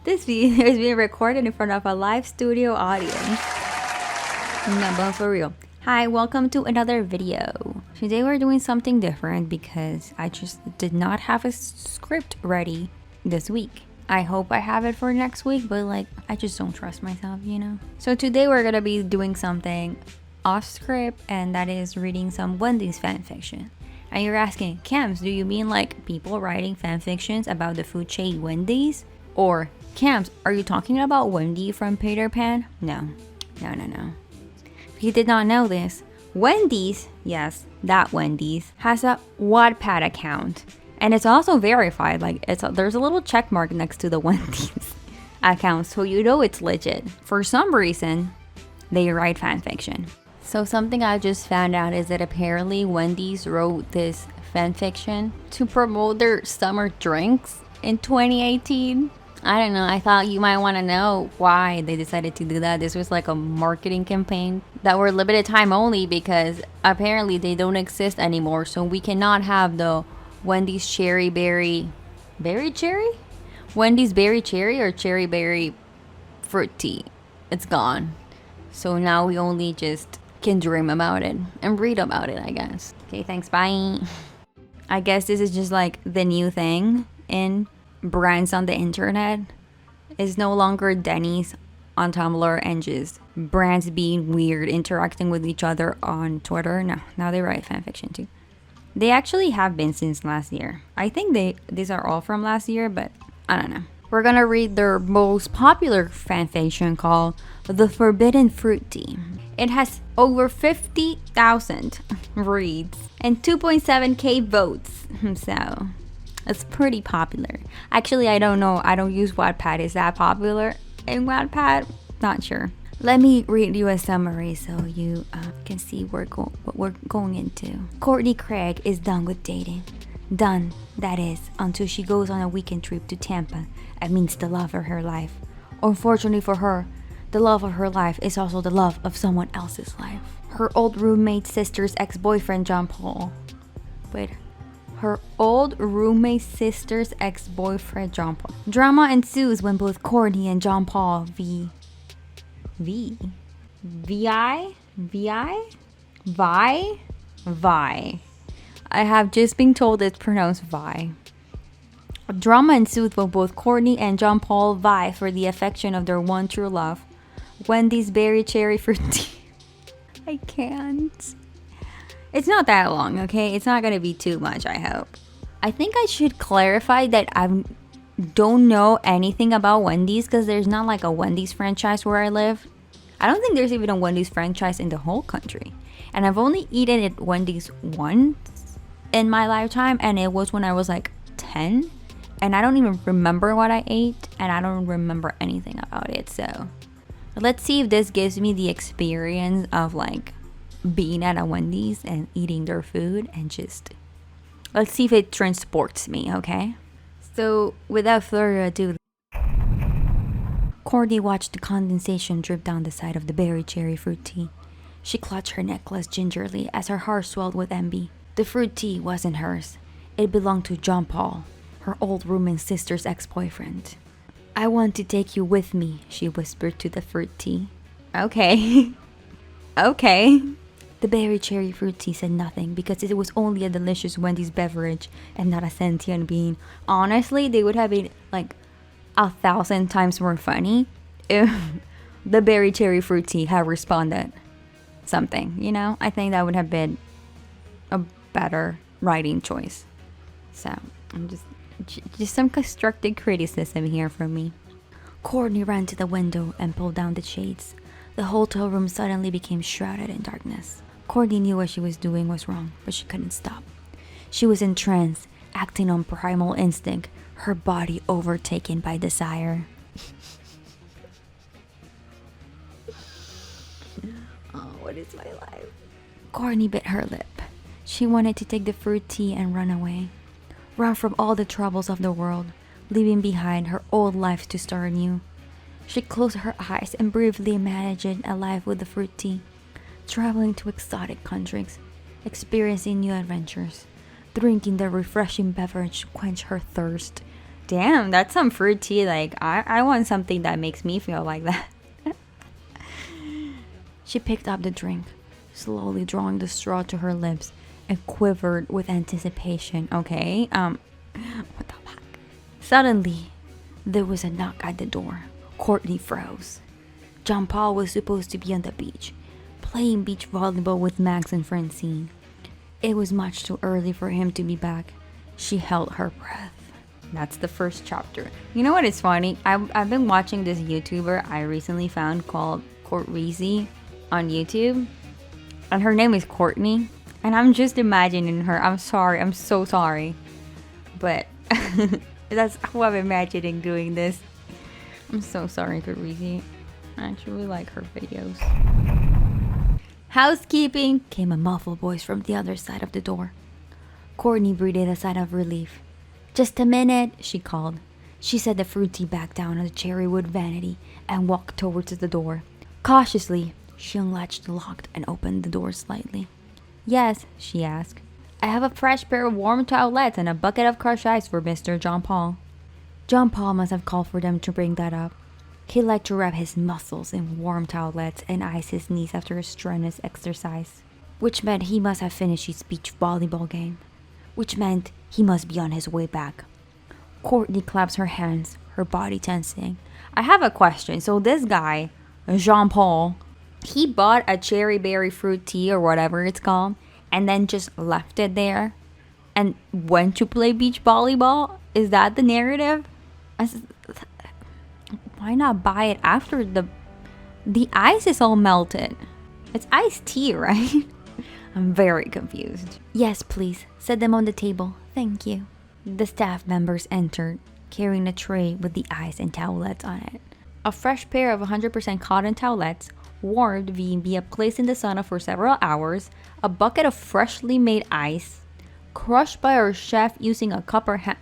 This video is being recorded in front of a live studio audience. No, but for real. Hi, welcome to another video. Today we're doing something different because I just did not have a script ready this week. I hope I have it for next week, but like, I just don't trust myself, you know? So today we're gonna be doing something off script, and that is reading some Wendy's fanfiction. And you're asking, Cams, do you mean like people writing fanfictions about the food chain Wendy's? Or, Cams, are you talking about Wendy from Peter Pan? No. If you did not know this, Wendy's, yes, that Wendy's, has a Wattpad account. And it's also verified, like there's a little check mark next to the Wendy's account, so you know it's legit. For some reason, they write fanfiction. So something I just found out is that apparently Wendy's wrote this fanfiction to promote their summer drinks in 2018. I don't know, I thought you might want to know why they decided to do that. This was like a marketing campaign that were limited time only because apparently they don't exist anymore. So we cannot have the Wendy's cherry berry cherry? Wendy's berry cherry or cherry berry fruit tea. It's gone. So now we only just can dream about it and read about it, I guess. Okay, thanks, bye. I guess this is just like the new thing in brands on the internet. Is no longer Denny's on Tumblr and just brands being weird interacting with each other on Twitter. No, now they write fanfiction too. They actually have been since last year. I think these are all from last year, but I don't know. We're gonna read their most popular fanfiction called The Forbidden Fruit Tea. It has over 50,000 reads and 2.7k votes. So it's pretty popular. Actually, I don't know. I don't use Wattpad. Is that popular in Wattpad? Not sure. Let me read you a summary so you can see what we're going into. Courtney Craig is done with dating. Done, that is, until she goes on a weekend trip to Tampa and meets the love of her life. Unfortunately for her, the love of her life is also the love of someone else's life. Her old roommate's sister's ex-boyfriend, John Paul. Her old roommate's sister's ex-boyfriend, John Paul. Drama ensues when both Courtney and John Paul I have just been told it's pronounced Vi. Drama ensued when both Courtney and John Paul vie for the affection of their one true love, Wendy's berry cherry fruit tea. I can't. It's not that long, okay? It's not gonna be too much, I hope. I think I should clarify that I don't know anything about Wendy's because there's not like a Wendy's franchise where I live. I don't think there's even a Wendy's franchise in the whole country. And I've only eaten at Wendy's once in my lifetime, and it was when I was like 10. And I don't even remember what I ate, and I don't remember anything about it. So let's see if this gives me the experience of like being at a Wendy's and eating their food, and just let's see if it transports me, okay? So without further ado, Courtney watched the condensation drip down the side of the berry cherry fruit tea. She clutched her necklace gingerly as her heart swelled with envy. The fruit tea wasn't hers. It belonged to John Paul, her old roommate's sister's ex-boyfriend. I want to take you with me, she whispered to the fruit tea. Okay. Okay. The berry cherry fruit tea said nothing because it was only a delicious Wendy's beverage and not a sentient being. Honestly, they would have been like 1,000 times more funny if the berry cherry fruit tea had responded something, you know? I think that would have been a better writing choice. So I'm just some constructive criticism here from me. Courtney ran to the window and pulled down the shades. The hotel room suddenly became shrouded in darkness. Courtney knew what she was doing was wrong, but she couldn't stop. She was in trance, acting on primal instinct, her body overtaken by desire. Oh, what is my life? Courtney bit her lip. She wanted to take the fruit tea and run away. Run from all the troubles of the world, leaving behind her old life to start anew. She closed her eyes and briefly imagined a life with the fruit tea, traveling to exotic countries, experiencing new adventures, drinking the refreshing beverage to quench her thirst, Damn, that's some fruit tea. Like, I want something that makes me feel like that. She picked up the drink, slowly drawing the straw to her lips, and quivered with anticipation. Okay, what the fuck? Suddenly, there was a knock at the door. Courtney froze. John Paul was supposed to be on the beach, playing beach volleyball with Max and Francine. It was much too early for him to be back. She held her breath. That's the first chapter. You know what is funny? I've been watching this YouTuber I recently found called Courtreezy on YouTube. And her name is Courtney. And I'm just imagining her. I'm sorry. I'm so sorry. But that's who I'm imagining doing this. I'm so sorry, Courtreezy. I actually like her videos. Housekeeping, came a muffled voice from the other side of the door. Courtney breathed a sigh of relief. Just a minute, she called. She set the fruit tea back down on the cherry wood vanity and walked towards the door. Cautiously, she unlatched the lock and opened the door slightly. Yes, she asked. I have a fresh pair of warm towelettes and a bucket of crushed ice for Mr. John Paul. John Paul must have called for them to bring that up. He liked to wrap his muscles in warm towelettes and ice his knees after a strenuous exercise, which meant he must have finished his beach volleyball game, which meant he must be on his way back. Courtney claps her hands, her body tensing. I have a question. So this guy, Jean Paul, he bought a cherry berry fruit tea or whatever it's called and then just left it there and went to play beach volleyball? Is that the narrative? Why not buy it after the ice is all melted? It's iced tea, right? I'm very confused. Yes, please. Set them on the table. Thank you. The staff members entered, carrying a tray with the ice and towelettes on it. A fresh pair of 100% cotton towelettes, warmed via placed in the sauna for several hours, a bucket of freshly made ice, crushed by our chef using a copper hand.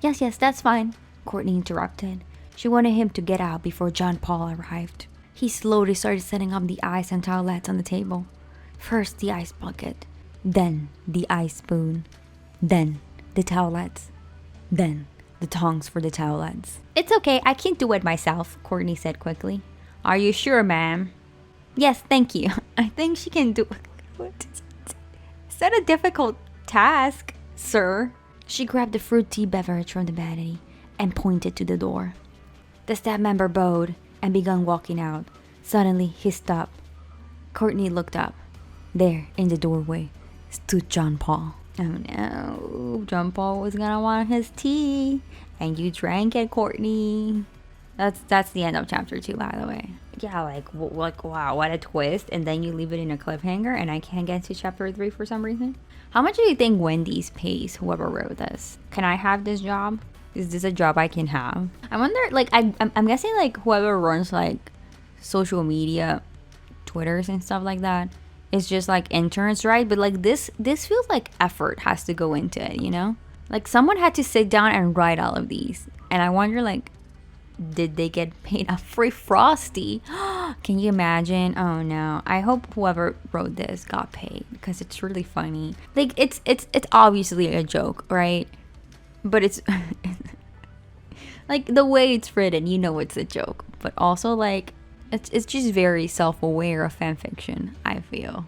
Yes, that's fine, Courtney interrupted. She wanted him to get out before John Paul arrived. He slowly started setting up the ice and towelettes on the table. First the ice bucket, then the ice spoon, then the towelettes, then the tongs for the towelettes. It's okay, I can do it myself, Courtney said quickly. Are you sure, ma'am? Yes, thank you. I think she can do it. Is that a difficult task, sir? She grabbed the fruit tea beverage from the vanity and pointed to the door. The staff member bowed and began walking out. Suddenly, he stopped. Courtney looked up. There, in the doorway, stood John Paul. Oh no, John Paul was gonna want his tea. And you drank it, Courtney. That's the end of chapter 2, by the way. Yeah, like wow, what a twist. And then you leave it in a cliffhanger and I can't get to chapter 3 for some reason. How much do you think Wendy's pays whoever wrote this? Can I have this job? Is this a job I can have? I wonder, like, I'm guessing, like, whoever runs, like, social media, Twitters and stuff like that, is just, like, interns, right? But, like, this feels like effort has to go into it, you know? Like, someone had to sit down and write all of these. And I wonder, like, did they get paid a free Frosty? Can you imagine? Oh, no. I hope whoever wrote this got paid because it's really funny. Like, it's obviously a joke, right? But it's like the way it's written, you know it's a joke. But also like it's just very self-aware of fanfiction, I feel.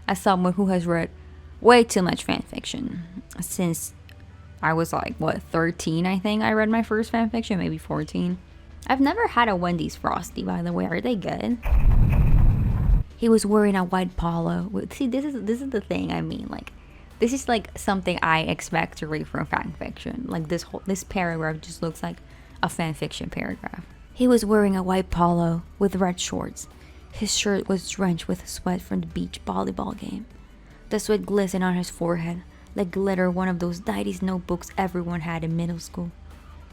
As someone who has read way too much fanfiction since I was like, what, 13, I think I read my first fanfiction, maybe 14. I've never had a Wendy's Frosty, by the way. Are they good? He was wearing a white polo. See, this is the thing I mean, like this is like something I expect to read from fanfiction. Like this paragraph just looks like a fanfiction paragraph. He was wearing a white polo with red shorts. His shirt was drenched with sweat from the beach volleyball game. The sweat glistened on his forehead like glitter, one of those 90s notebooks everyone had in middle school.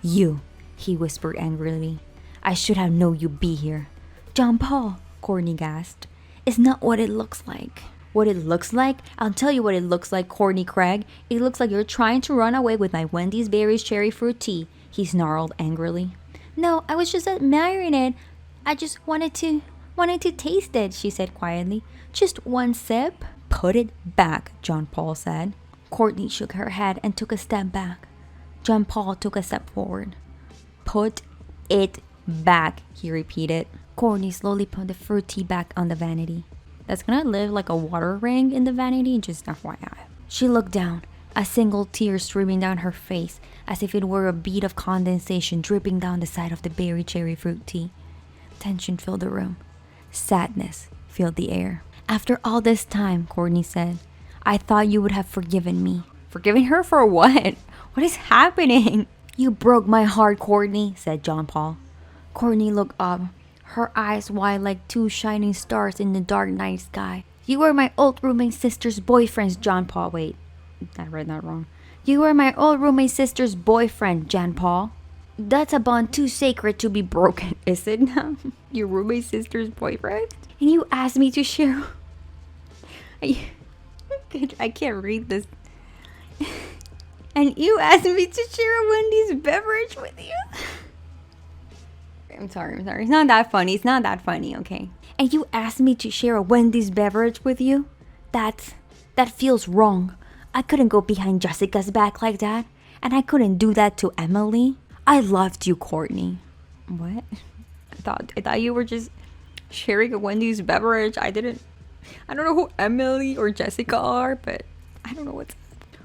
You, he whispered angrily. I should have known you'd be here. John Paul, Courtney gasped. It's not what it looks like. What it looks like? I'll tell you what it looks like, Courtney Craig. It looks like you're trying to run away with my Wendy's Berries Cherry Fruit Tea, he snarled angrily. No, I was just admiring it. I just wanted to taste it, she said quietly. Just one sip. Put it back, John Paul said. Courtney shook her head and took a step back. John Paul took a step forward. Put it back, he repeated. Courtney slowly put the fruit tea back on the vanity. That's gonna live like a water ring in the vanity, just FYI. She looked down, a single tear streaming down her face as if it were a bead of condensation dripping down the side of the berry cherry fruit tea. Tension filled the room. Sadness filled the air. After all this time, Courtney said, I thought you would have forgiven me. Forgiving her for what? What is happening? You broke my heart, Courtney, said John Paul. Courtney looked up, her eyes wide like two shining stars in the dark night sky. You were my old roommate sister's boyfriend, John Paul. Wait, I read that wrong. You were my old roommate sister's boyfriend, John Paul. That's a bond too sacred to be broken, is it now? Your roommate sister's boyfriend? And you asked me to share... I can't read this. And you asked me to share a Wendy's beverage with you? I'm sorry. It's not that funny, okay? And you asked me to share a Wendy's beverage with you? That feels wrong. I couldn't go behind Jessica's back like that. And I couldn't do that to Emily. I loved you, Courtney. What? I thought you were just sharing a Wendy's beverage. I don't know who Emily or Jessica are, but I don't know what's up.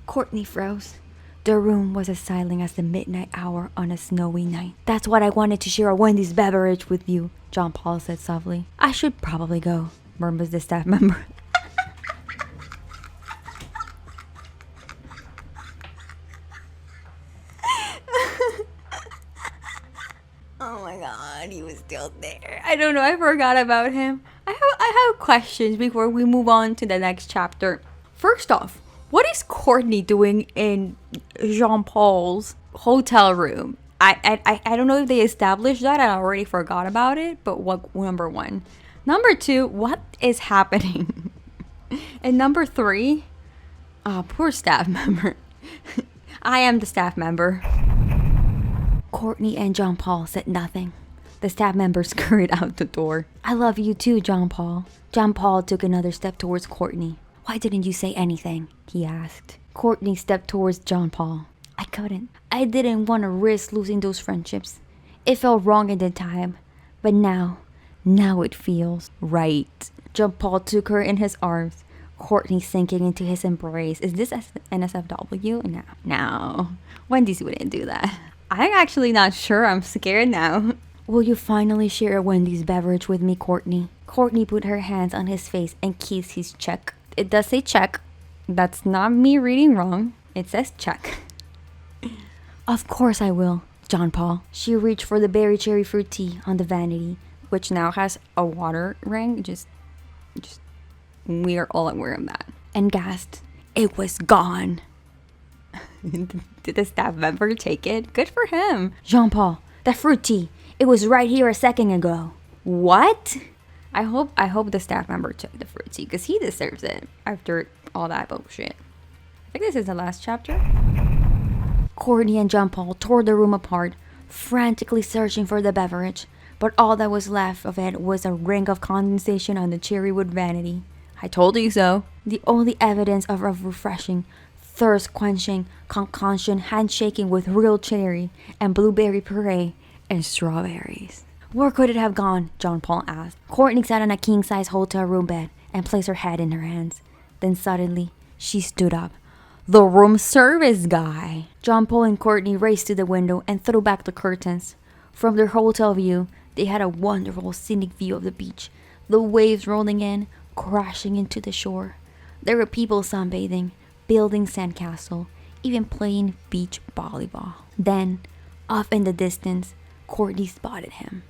Courtney froze. The room was as silent as the midnight hour on a snowy night. That's what I wanted to share a Wendy's beverage with you, John Paul said softly. I should probably go, murmured the staff member. Oh my god, he was still there. I don't know, I forgot about him. I have questions before we move on to the next chapter. First off, what is Courtney doing in Jean Paul's hotel room? I don't know if they established that. I already forgot about it. But what, number one. Number two, what is happening? And number three, poor staff member. I am the staff member. Courtney and John Paul said nothing. The staff member scurried out the door. I love you too, John Paul. John Paul took another step towards Courtney. Why didn't you say anything? He asked. Courtney stepped towards John Paul. I couldn't. I didn't want to risk losing those friendships. It felt wrong at the time. But now it feels right. John Paul took her in his arms. Courtney sinking into his embrace. Is this NSFW? No. Wendy's wouldn't do that. I'm actually not sure. I'm scared now. Will you finally share a Wendy's beverage with me, Courtney? Courtney put her hands on his face and kissed his cheek. It does say check. That's not me reading wrong. It says check. Of course I will, John Paul. She reached for the berry cherry fruit tea on the vanity, which now has a water ring. Just we are all aware of that. And gasped. It was gone. Did the staff member take it? Good for him. Jean Paul, the fruit tea. It was right here a second ago. What? I hope the staff member took the fruit tea because he deserves it after all that bullshit. I think this is the last chapter. Courtney and John Paul tore the room apart, frantically searching for the beverage, but all that was left of it was a ring of condensation on the cherrywood vanity. I told you so. The only evidence of a refreshing, thirst-quenching concoction handshaking with real cherry and blueberry puree and strawberries. Where could it have gone? John Paul asked. Courtney sat on a king-size hotel room bed and placed her head in her hands. Then suddenly, she stood up. The room service guy! John Paul and Courtney raced to the window and threw back the curtains. From their hotel view, they had a wonderful scenic view of the beach. The waves rolling in, crashing into the shore. There were people sunbathing, building sandcastle, even playing beach volleyball. Then, off in the distance, Courtney spotted him.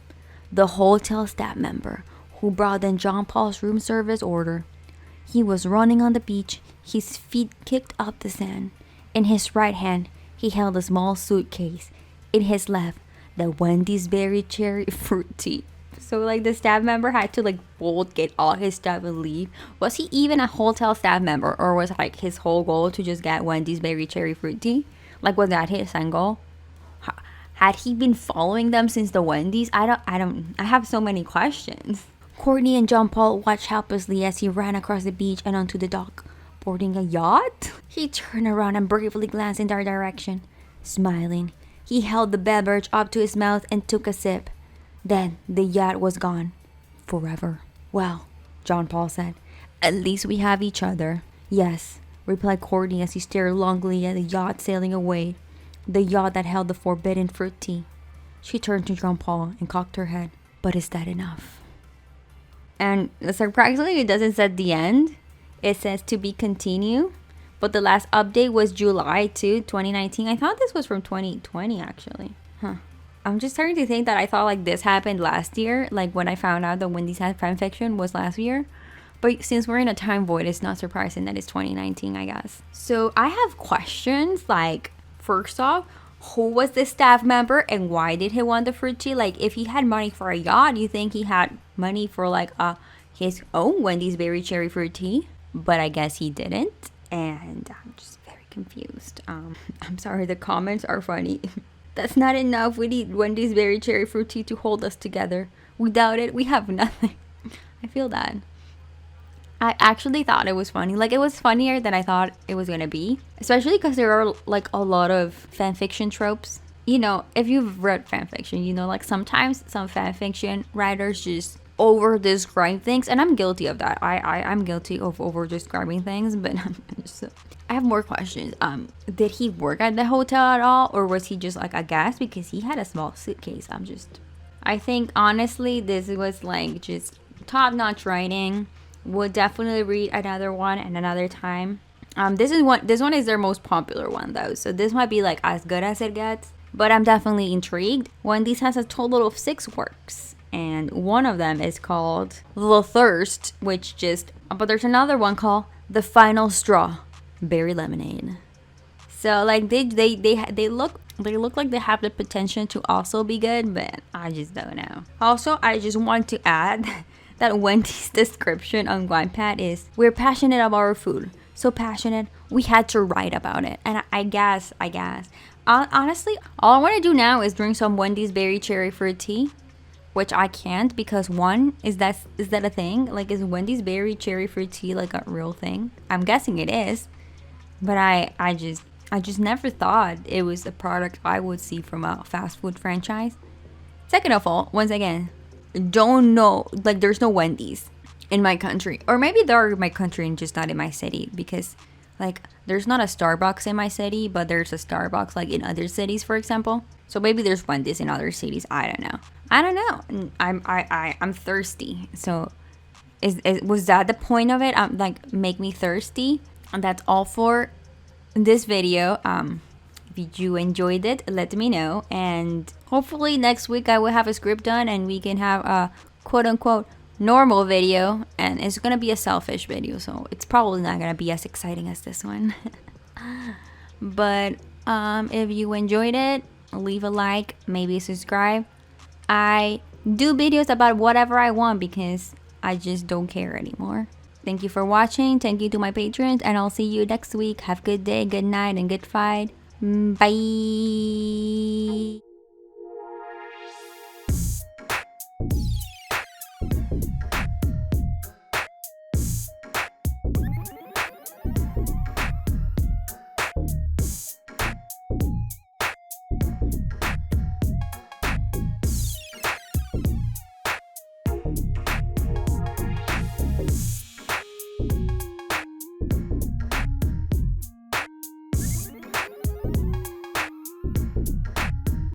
The hotel staff member who brought in John Paul's room service order. He was running on the beach, his feet kicked up the sand. In his right hand, he held a small suitcase. In his left, the Wendy's berry cherry fruit tea. So like the staff member had to bolt, get all his stuff and leave. Was he even a hotel staff member, or was his whole goal to just get Wendy's berry cherry fruit tea? Was that his end goal? Had he been following them since the Wendy's? I have so many questions. Courtney and John Paul watched helplessly as he ran across the beach and onto the dock. Boarding a yacht? He turned around and bravely glanced in their direction. Smiling, he held the beverage up to his mouth and took a sip. Then the yacht was gone. Forever. Well, John Paul said, at least we have each other. Yes, replied Courtney as he stared longingly at the yacht sailing away. The yacht that held the forbidden fruit tea. She turned to John Paul and cocked her head. But is that enough? And surprisingly, it doesn't say the end. It says to be continued. But the last update was July 2, 2019. I thought this was from 2020, actually. I'm just starting to think that I thought like this happened last year. Like when I found out that Wendy's had fanfiction was last year. But since we're in a time void, it's not surprising that it's 2019, I guess. So I have questions. Like, first off, who was the staff member and why did he want the fruit tea? Like, if he had money for a yacht, you think he had money for like his own Wendy's berry cherry fruit tea? But I guess he didn't. And I'm just very confused. I'm sorry, the comments are funny. That's not enough. We need Wendy's berry cherry fruit tea to hold us together. Without it, we have nothing. I feel that. I actually thought it was funny. Like, it was funnier than I thought it was gonna be. Especially because there are like a lot of fanfiction tropes. You know, if you've read fanfiction, you know, like sometimes some fanfiction writers just over describe things, and I'm guilty of that. I'm guilty of over describing things, but I have more questions. Did he work at the hotel at all, or was he just like a guest? Because he had a small suitcase. I think honestly this was like just top-notch writing. Would definitely read another one and another time. This one is their most popular one though, so this might be like as good as it gets, but I'm definitely intrigued. Wendy's has a total of 6 works, and one of them is called The Thirst, but there's another one called The Final Straw, Berry Lemonade. So like they look like they have the potential to also be good, but I just don't know. Also, I just want to add that Wendy's description on Wattpad is, we're passionate about our food. So passionate, we had to write about it. And I guess. Honestly, all I want to do now is drink some Wendy's berry cherry fruit tea. Which I can't because one, is that a thing? Like, is Wendy's berry cherry fruit tea like a real thing? I'm guessing it is. But I just never thought it was a product I would see from a fast food franchise. Second of all, once again, don't know, like there's no Wendy's in my country, or maybe there are in my country and just not in my city, because like there's not a Starbucks in my city, but there's a Starbucks like in other cities, for example. So maybe there's Wendy's in other cities. I don't know. I'm thirsty. So was that the point of it? Like make me thirsty? And that's all for this video. If you enjoyed it, let me know, and hopefully next week I will have a script done and we can have a quote-unquote normal video, and it's gonna be a selfish video, so it's probably not gonna be as exciting as this one. But if you enjoyed it, leave a like, maybe subscribe. I do videos about whatever I want because I just don't care anymore. Thank you for watching. Thank you to my patrons, and I'll see you next week. Have a good day, good night, and good fight. Bye.